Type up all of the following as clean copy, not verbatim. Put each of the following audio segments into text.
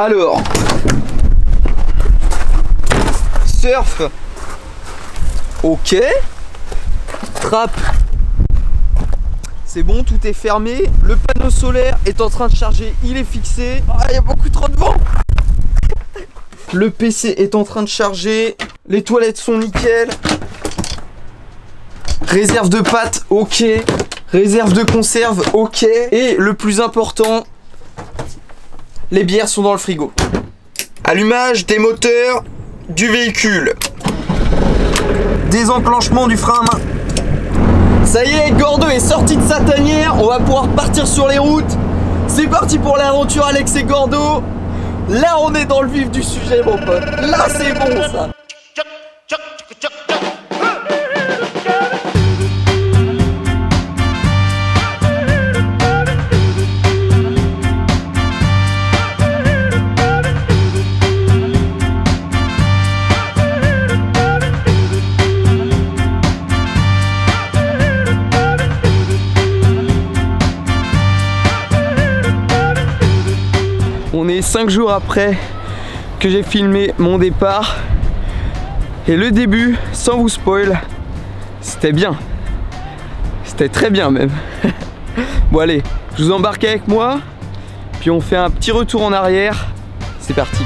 Alors, surf, ok. Trappe, c'est bon, tout est fermé. Le panneau solaire est en train de charger, il est fixé. Ah, il y a beaucoup trop de vent. Le PC est en train de charger. Les toilettes sont nickel. Réserve de pâtes, ok. Réserve de conserve, ok. Et le plus important, les bières sont dans le frigo. Allumage des moteurs du véhicule. Désenclenchement du frein à main. Ça y est, Gordo est sorti de sa tanière. On va pouvoir partir sur les routes. C'est parti pour l'aventure Alex et Gordo. Là on est dans le vif du sujet mon pote. Là c'est bon ça. On est 5 jours après que j'ai filmé mon départ. Et le début, sans vous spoil, c'était bien. C'était très bien même. Bon allez, je vous embarque avec moi. Puis on fait un petit retour en arrière. C'est parti.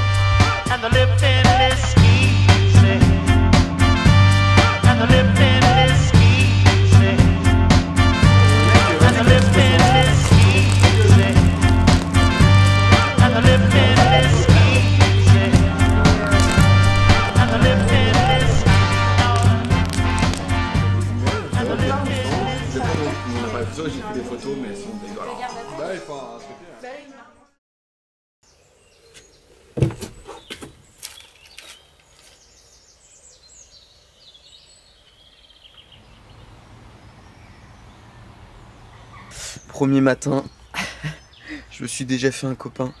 J'ai pris des photos, mais elles sont dégueulasses. Bah, enfin, c'est bien. Premier matin, je me suis déjà fait un copain.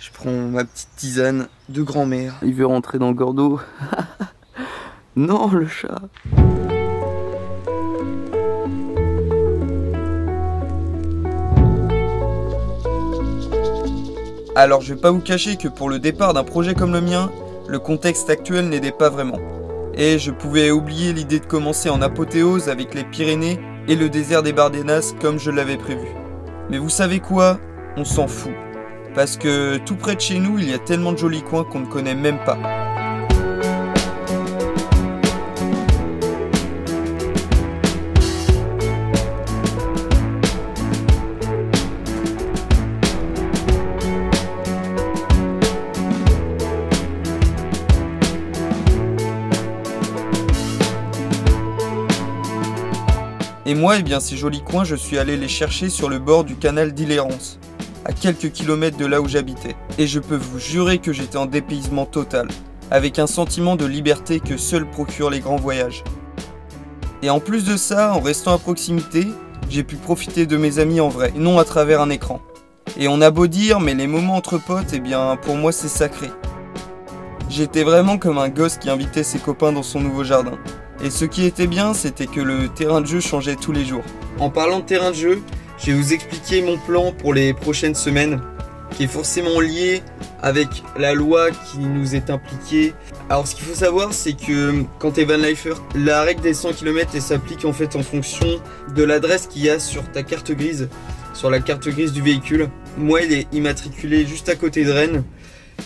Je prends ma petite tisane de grand-mère. Il veut rentrer dans Gordo. Non, le chat. Alors je vais pas vous cacher que pour le départ d'un projet comme le mien, le contexte actuel n'aidait pas vraiment. Et je pouvais oublier l'idée de commencer en apothéose avec les Pyrénées et le désert des Bardenas comme je l'avais prévu. Mais vous savez quoi? On s'en fout. Parce que tout près de chez nous, il y a tellement de jolis coins qu'on ne connaît même pas. Et moi, eh bien, ces jolis coins, je suis allé les chercher sur le bord du canal d'Illérance, à quelques kilomètres de là où j'habitais. Et je peux vous jurer que j'étais en dépaysement total, avec un sentiment de liberté que seuls procurent les grands voyages. Et en plus de ça, en restant à proximité, j'ai pu profiter de mes amis en vrai, et non à travers un écran. Et on a beau dire, mais les moments entre potes, eh bien, pour moi, c'est sacré. J'étais vraiment comme un gosse qui invitait ses copains dans son nouveau jardin. Et ce qui était bien, c'était que le terrain de jeu changeait tous les jours. En parlant de terrain de jeu, je vais vous expliquer mon plan pour les prochaines semaines, qui est forcément lié avec la loi qui nous est impliquée. Alors ce qu'il faut savoir, c'est que quand tu es vanlifer, la règle des 100 km elle s'applique en fait en fonction de l'adresse qu'il y a sur ta carte grise, sur la carte grise du véhicule. Moi, il est immatriculé juste à côté de Rennes,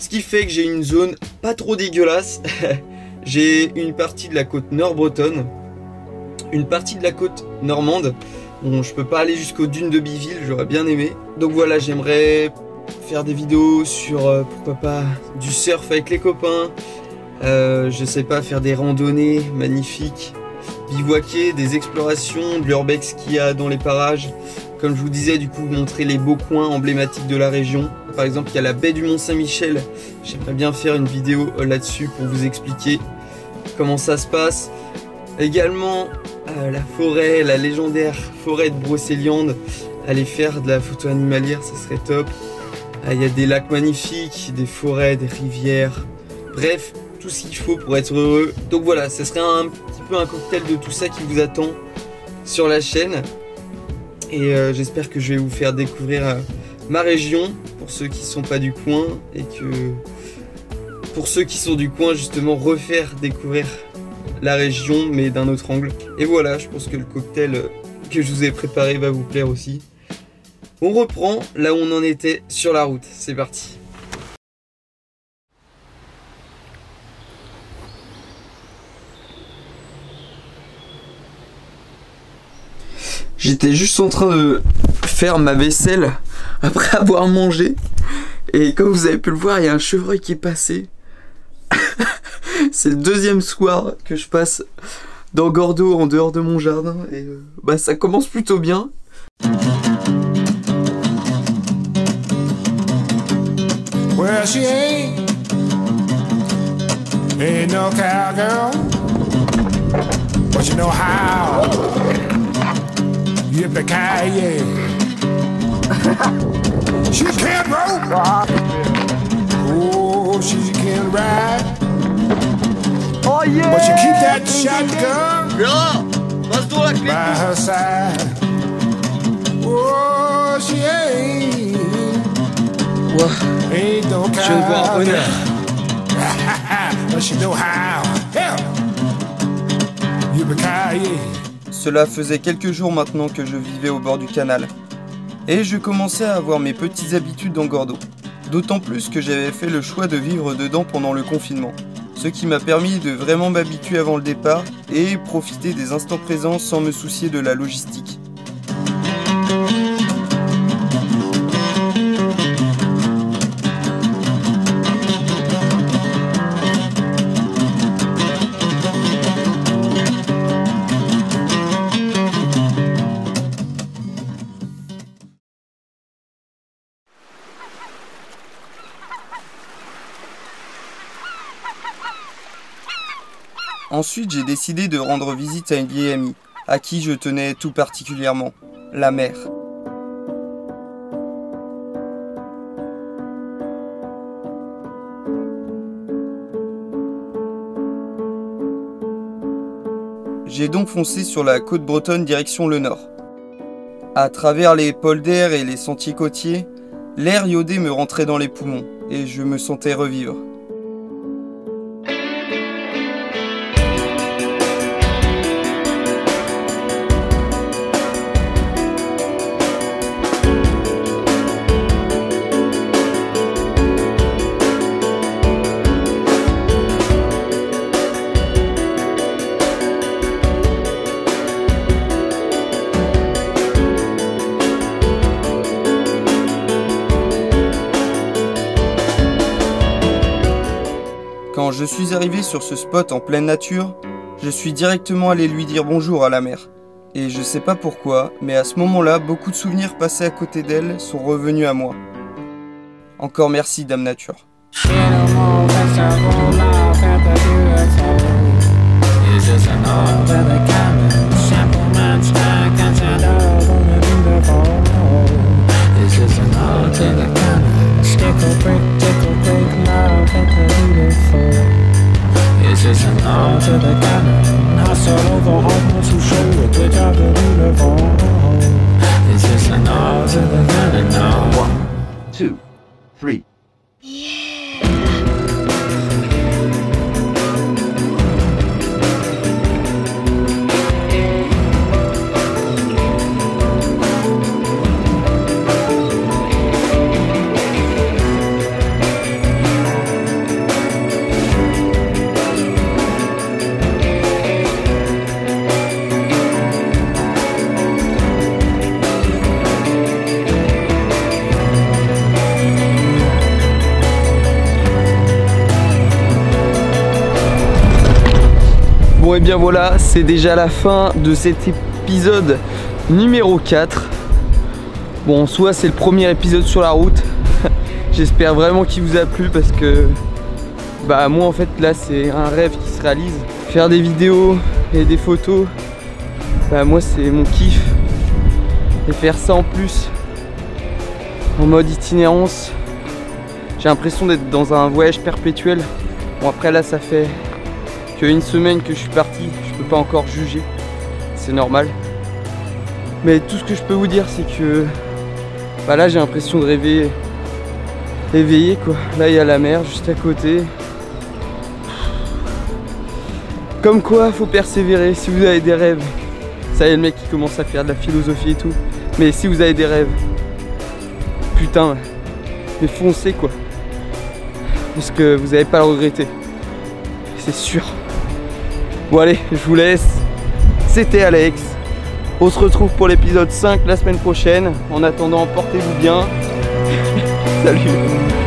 ce qui fait que j'ai une zone pas trop dégueulasse. J'ai une partie de la côte nord-bretonne, une partie de la côte normande. Bon, je peux pas aller jusqu'aux dunes de Biville, j'aurais bien aimé. Donc voilà, j'aimerais faire des vidéos sur, pourquoi pas, du surf avec les copains. Je sais pas, faire des randonnées magnifiques, bivouaquer, des explorations, de l'urbex qu'il y a dans les parages. Comme je vous disais, du coup, montrer les beaux coins emblématiques de la région. Par exemple, il y a la baie du Mont-Saint-Michel. J'aimerais bien faire une vidéo là-dessus pour vous expliquer comment ça se passe. Également, la forêt, la légendaire forêt de Brocéliande. Aller faire de la photo animalière, ça serait top. Il y a des lacs magnifiques, des forêts, des rivières. Bref, tout ce qu'il faut pour être heureux. Donc voilà, ça serait un petit peu un cocktail de tout ça qui vous attend sur la chaîne. Et j'espère que je vais vous faire découvrir ma région, pour ceux qui sont pas du coin, et que pour ceux qui sont du coin, justement, refaire découvrir la région, mais d'un autre angle. Et voilà, je pense que le cocktail que je vous ai préparé va vous plaire aussi. On reprend là où on en était sur la route, c'est parti. J'étais juste en train de faire ma vaisselle après avoir mangé. Et comme vous avez pu le voir, il y a un chevreuil qui est passé. C'est le deuxième soir que je passe dans Gordo en dehors de mon jardin. Et bah ça commence plutôt bien. Well, she ain't no cowgirl, but you know how. Yippee-ki-yay. She can't rope. Oh, she can ride. Oh yeah. But she keep that shotgun by her side. Oh, she ain't no cowgirl, but she know how. Hell, yippee-ki-yay. Cela faisait quelques jours maintenant que je vivais au bord du canal. Et je commençais à avoir mes petites habitudes dans Gordo. D'autant plus que j'avais fait le choix de vivre dedans pendant le confinement. Ce qui m'a permis de vraiment m'habituer avant le départ et profiter des instants présents sans me soucier de la logistique. Ensuite, j'ai décidé de rendre visite à une vieille amie, à qui je tenais tout particulièrement, la mère. J'ai donc foncé sur la côte bretonne direction le nord. À travers les polders et les sentiers côtiers, l'air iodé me rentrait dans les poumons et je me sentais revivre. Quand je suis arrivé sur ce spot en pleine nature, je suis directement allé lui dire bonjour à la mère. Et je sais pas pourquoi, mais à ce moment-là, beaucoup de souvenirs passés à côté d'elle sont revenus à moi. Encore merci, Dame Nature. One, two, three. Bon et bien voilà, c'est déjà la fin de cet épisode numéro 4. Bon en soi c'est le premier épisode sur la route. J'espère vraiment qu'il vous a plu parce que bah moi en fait là c'est un rêve qui se réalise. Faire des vidéos et des photos, bah moi c'est mon kiff. Et faire ça en plus en mode itinérance, j'ai l'impression d'être dans un voyage perpétuel. Bon après là ça fait qu'une semaine que je suis parti, je peux pas encore juger, c'est normal. Mais tout ce que je peux vous dire c'est que Bah là j'ai l'impression de rêver éveillé quoi. Là il y a la mer juste à côté. Comme quoi faut persévérer si vous avez des rêves. Ça y est le mec qui commence à faire de la philosophie et tout. Mais si vous avez des rêves, putain, mais foncez quoi. Parce que vous n'allez pas le regretter. C'est sûr. Bon allez, je vous laisse. C'était Alex. On se retrouve pour l'épisode 5 la semaine prochaine. En attendant, portez-vous bien. Salut.